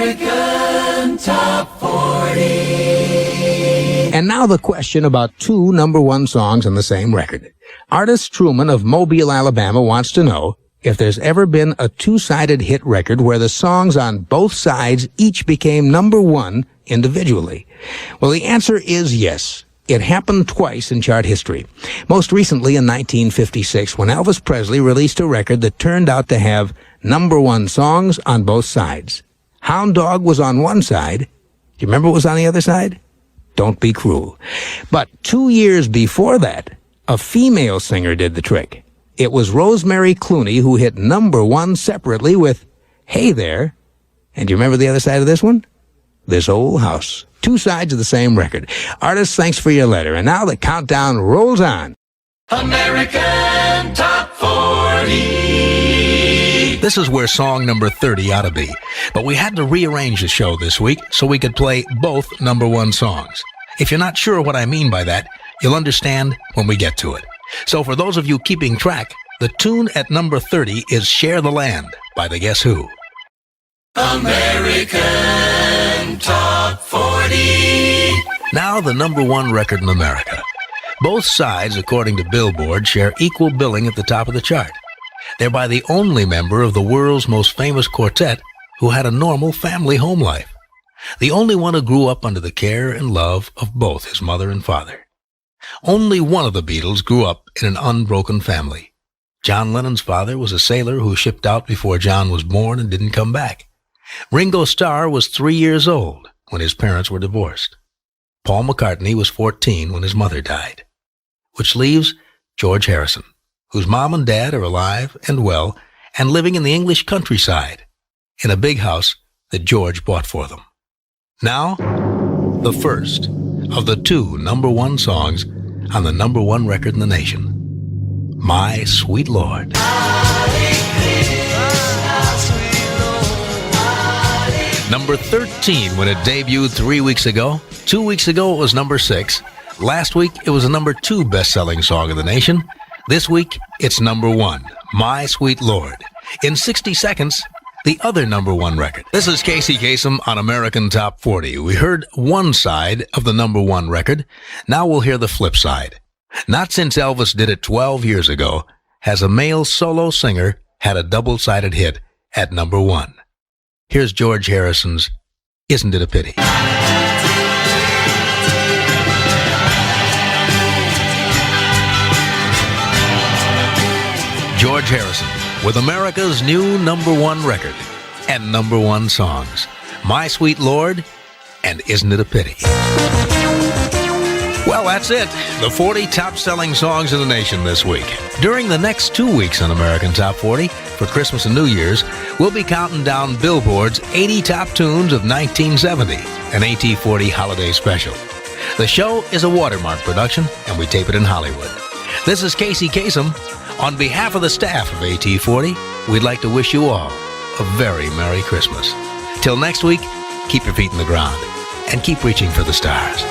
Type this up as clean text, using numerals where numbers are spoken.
American Top 40. And now the question about two number one songs on the same record. Artist Truman of Mobile, Alabama wants to know if there's ever been a two-sided hit record where the songs on both sides each became number one individually. Well, the answer is yes. It happened twice in chart history. Most recently in 1956, when Elvis Presley released a record that turned out to have number one songs on both sides. Hound Dog was on one side. Do you remember what was on the other side? Don't Be Cruel. But 2 years before that, a female singer did the trick. It was Rosemary Clooney who hit number one separately with Hey There. And do you remember the other side of this one? This Old House. Two sides of the same record. Artists, thanks for your letter. And now the countdown rolls on. American Top 40. This is where song number 30 ought to be. But we had to rearrange the show this week so we could play both number one songs. If you're not sure what I mean by that, you'll understand when we get to it. So for those of you keeping track, the tune at number 30 is Share the Land by the Guess Who. American Top 40. Now the number one record in America. Both sides, according to Billboard, share equal billing at the top of the chart. They're by the only member of the world's most famous quartet who had a normal family home life. The only one who grew up under the care and love of both his mother and father. Only one of the Beatles grew up in an unbroken family. John Lennon's father was a sailor who shipped out before John was born and didn't come back. Ringo Starr was 3 years old when his parents were divorced. Paul McCartney was 14 when his mother died. Which leaves George Harrison, whose mom and dad are alive and well and living in the English countryside in a big house that George bought for them. Now, the first of the two number one songs on the number one record in the nation, My Sweet Lord. Number 13 when it debuted 3 weeks ago. 2 weeks ago it was number 6. Last week it was a number 2 best-selling song of the nation. This week it's number 1, My Sweet Lord. In 60 seconds, the other number 1 record. This is Casey Kasem on American Top 40. We heard one side of the number 1 record. Now we'll hear the flip side. Not since Elvis did it 12 years ago has a male solo singer had a double-sided hit at number 1. Here's George Harrison's Isn't It a Pity? George Harrison with America's new number 1 record and number 1 songs, My Sweet Lord and Isn't It a Pity? Well, that's it. The 40 top-selling songs in the nation this week. During the next 2 weeks on American Top 40, for Christmas and New Year's, we'll be counting down Billboard's 80 top tunes of 1970, an AT40 holiday special. The show is a Watermark production, and we tape it in Hollywood. This is Casey Kasem. On behalf of the staff of AT40, we'd like to wish you all a very Merry Christmas. Till next week, keep your feet in the ground and keep reaching for the stars.